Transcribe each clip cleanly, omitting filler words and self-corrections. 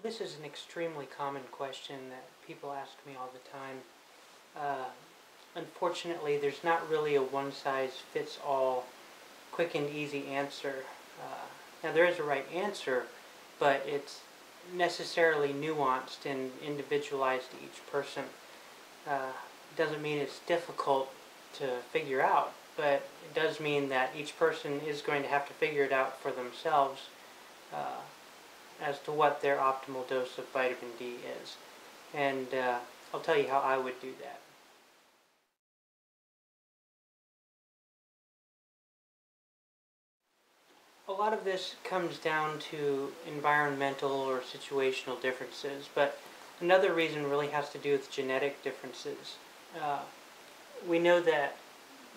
Well, this is an extremely common question that people ask me all the time. Unfortunately, there's not really a one-size-fits-all quick and easy answer. Now, there is a right answer, but it's necessarily nuanced and individualized to each person. Doesn't mean it's difficult to figure out, but it does mean that each person is going to have to figure it out for themselves as to what their optimal dose of vitamin D is. And I'll tell you how I would do that. A lot of this comes down to environmental or situational differences, but another reason really has to do with genetic differences. We know that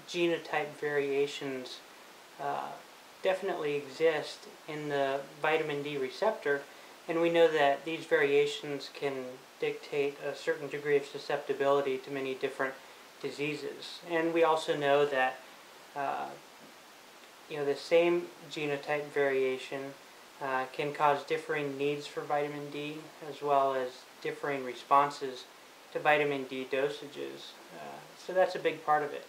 genotype variations definitely exist in the vitamin D receptor, and we know that these variations can dictate a certain degree of susceptibility to many different diseases. And we also know that the same genotype variation can cause differing needs for vitamin D, as well as differing responses to vitamin D dosages. So that's a big part of it.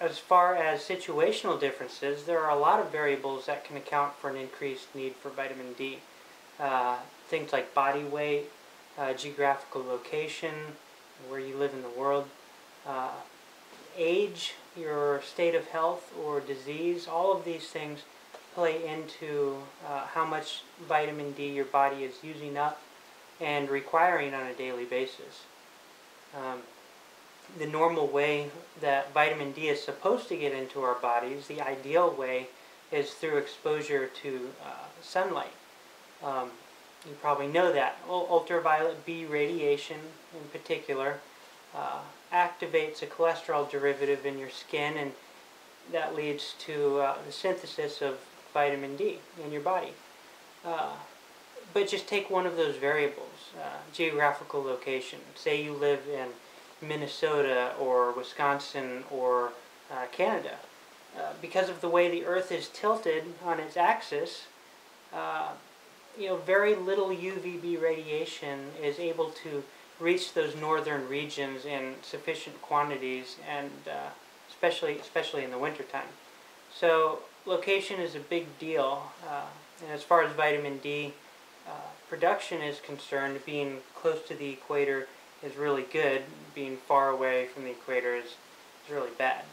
As far as situational differences, there are a lot of variables that can account for an increased need for vitamin D. Things like body weight, geographical location, where you live in the world, age, your state of health or disease, all of these things play into how much vitamin D your body is using up and requiring on a daily basis. The normal way that vitamin D is supposed to get into our bodies, the ideal way, is through exposure to sunlight. You probably know that. Ultraviolet B radiation in particular activates a cholesterol derivative in your skin, and that leads to the synthesis of vitamin D in your body. But just take one of those variables, geographical location. Say you live in Minnesota or Wisconsin or Canada. Because of the way the Earth is tilted on its axis, very little UVB radiation is able to reach those northern regions in sufficient quantities, and especially in the wintertime. So location is a big deal, and as far as vitamin D production is concerned, being close to the equator is really good. Being far away from the equator is really bad.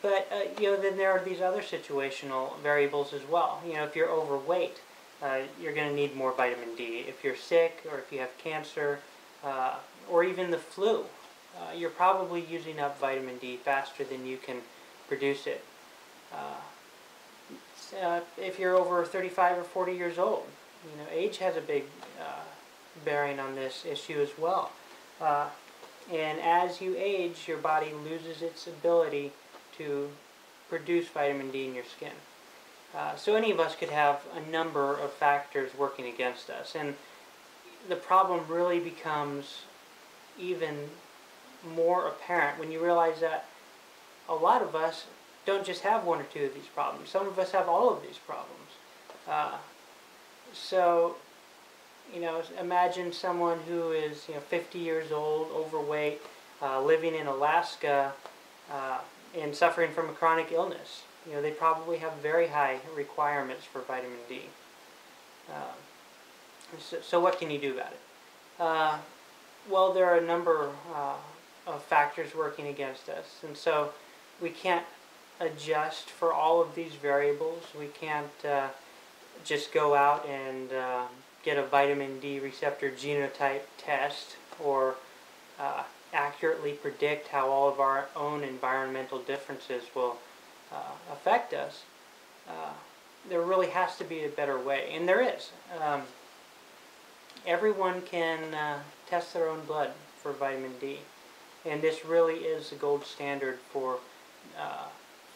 But then there are these other situational variables as well. If you're overweight, you're going to need more vitamin D. If you're sick, or if you have cancer, or even the flu, you're probably using up vitamin D faster than you can produce it. If you're over 35 or 40 years old, age has a big bearing on this issue as well. And as you age, your body loses its ability to produce vitamin D in your skin. So any of us could have a number of factors working against us, and the problem really becomes even more apparent when you realize that a lot of us don't just have one or two of these problems. Some of us have all of these problems. So imagine someone who is 50 years old, overweight, living in Alaska, and suffering from a chronic illness. They probably have very high requirements for vitamin D. So what can you do about it? Well, there are a number of factors working against us, and so we can't adjust for all of these variables. We can't just go out and get a vitamin D receptor genotype test, or accurately predict how all of our own environmental differences will affect us. There really has to be a better way, and there is. Everyone can test their own blood for vitamin D, and this really is the gold standard for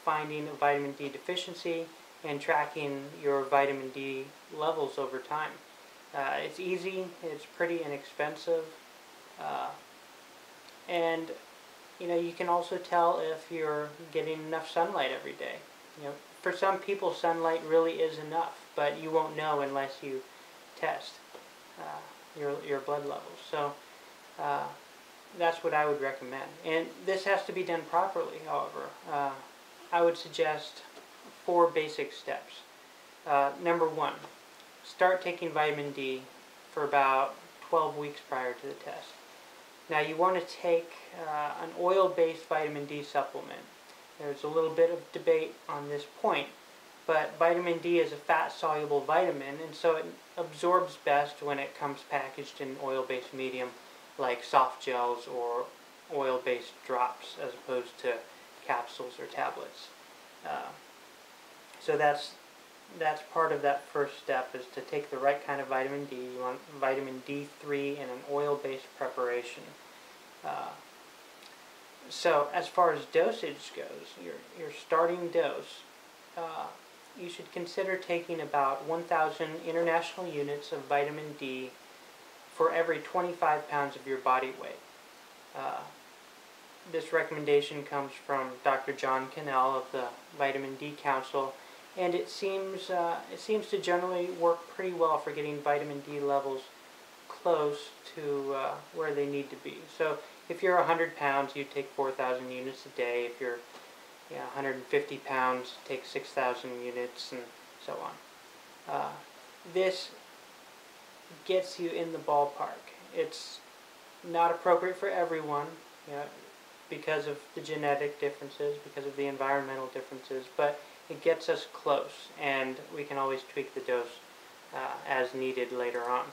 finding a vitamin D deficiency and tracking your vitamin D levels over time. It's easy, it's pretty inexpensive, and you can also tell if you're getting enough sunlight every day. For some people, sunlight really is enough. but you won't know unless you test your blood levels. So that's what I would recommend. And this has to be done properly, however. I would suggest 4 basic steps. Number 1, start taking vitamin D for about 12 weeks prior to the test. Now you want to take an oil-based vitamin D supplement. There's a little bit of debate on this point, but vitamin D is a fat-soluble vitamin, and so it absorbs best when it comes packaged in oil-based medium like soft gels or oil-based drops as opposed to capsules or tablets. So that's part of that first step, is to take the right kind of vitamin D. You want vitamin D3 in an oil-based preparation. So as far as dosage goes, your starting dose, you should consider taking about 1,000 international units of vitamin D for every 25 pounds of your body weight. This recommendation comes from Dr. John Cannell of the Vitamin D Council, and it seems to generally work pretty well for getting vitamin D levels close to where they need to be. So if you're 100 pounds, you take 4,000 units a day. If you're 150 pounds, take 6,000 units, and so on. This gets you in the ballpark. It's not appropriate for everyone, because of the genetic differences, because of the environmental differences, but it gets us close, and we can always tweak the dose as needed later on.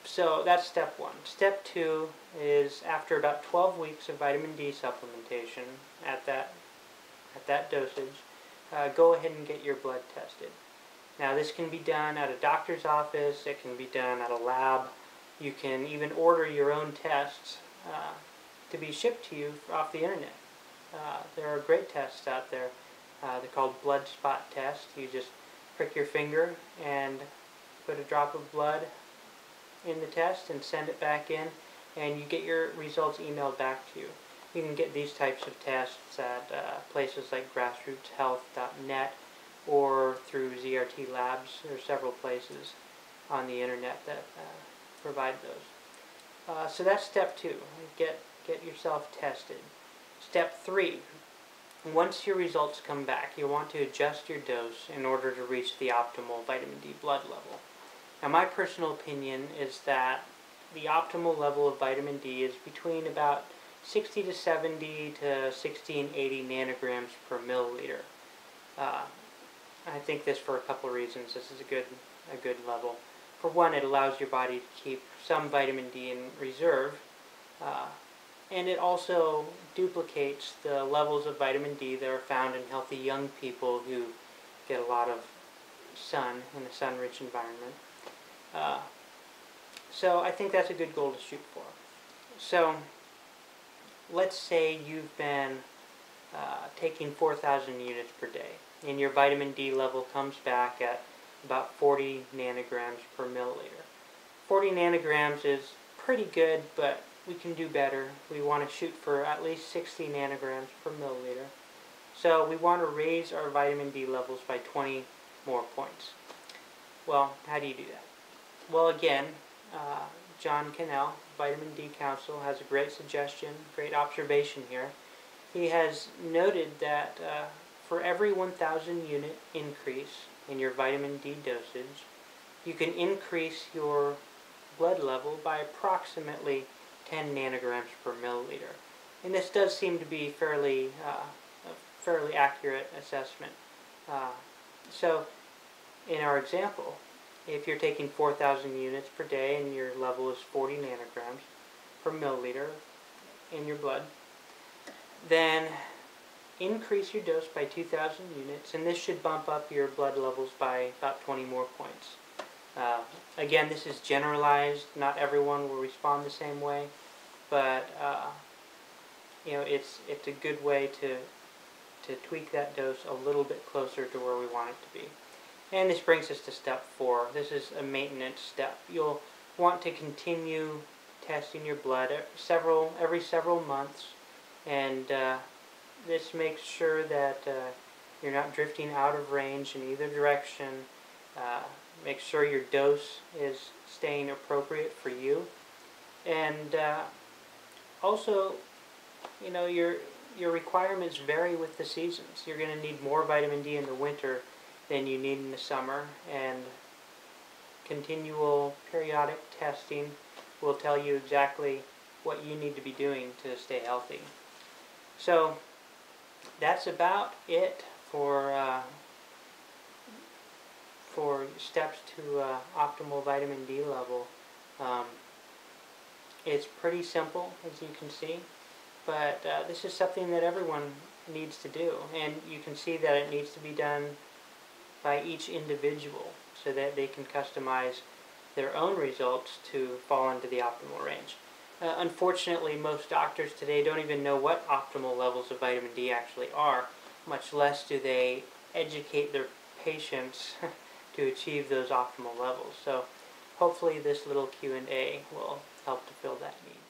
So that's step 1. Step 2 is, after about 12 weeks of vitamin D supplementation at that dosage, go ahead and get your blood tested. Now this can be done at a doctor's office, it can be done at a lab, you can even order your own tests to be shipped to you off the internet. There are great tests out there. They're called blood spot tests. You just prick your finger and put a drop of blood in the test and send it back in, and you get your results emailed back to you. You can get these types of tests at places like grassrootshealth.net or through ZRT Labs. There are several places on the internet that provide those. So that's step 2. Get yourself tested. Step 3. Once your results come back, you'll want to adjust your dose in order to reach the optimal vitamin D blood level. Now my personal opinion is that the optimal level of vitamin D is between about 60 to 70 to 60 and 80 nanograms per milliliter. I think this for a couple of reasons. This is a good level. For one, it allows your body to keep some vitamin D in reserve, and it also duplicates the levels of vitamin D that are found in healthy young people who get a lot of sun in a sun-rich environment. So I think that's a good goal to shoot for. So let's say you've been taking 4,000 units per day, and your vitamin D level comes back at about 40 nanograms per milliliter. 40 nanograms is pretty good, but we can do better. We want to shoot for at least 60 nanograms per milliliter. So we want to raise our vitamin D levels by 20 more points. Well, how do you do that? Well, again, John Cannell, Vitamin D Council, has a great suggestion, great observation here. He has noted that for every 1,000 unit increase in your vitamin D dosage, you can increase your blood level by approximately 10 nanograms per milliliter. And this does seem to be a fairly accurate assessment. So in our example, if you're taking 4,000 units per day and your level is 40 nanograms per milliliter in your blood, then increase your dose by 2,000 units, and this should bump up your blood levels by about 20 more points. Again, this is generalized. Not everyone will respond the same way, but it's a good way to tweak that dose a little bit closer to where we want it to be. And this brings us to step 4. This is a maintenance step. You'll want to continue testing your blood every several months, and this makes sure that you're not drifting out of range in either direction. Make sure your dose is staying appropriate for you. And also, you know, your requirements vary with the seasons. You're going to need more vitamin D in the winter than you need in the summer, and continual periodic testing will tell you exactly what you need to be doing to stay healthy. So that's about it for steps to optimal vitamin D level. It's pretty simple, as you can see, but this is something that everyone needs to do, and you can see that it needs to be done by each individual so that they can customize their own results to fall into the optimal range. Unfortunately, most doctors today don't even know what optimal levels of vitamin D actually are, much less do they educate their patients to achieve those optimal levels. So hopefully this little Q&A will help to fill that need.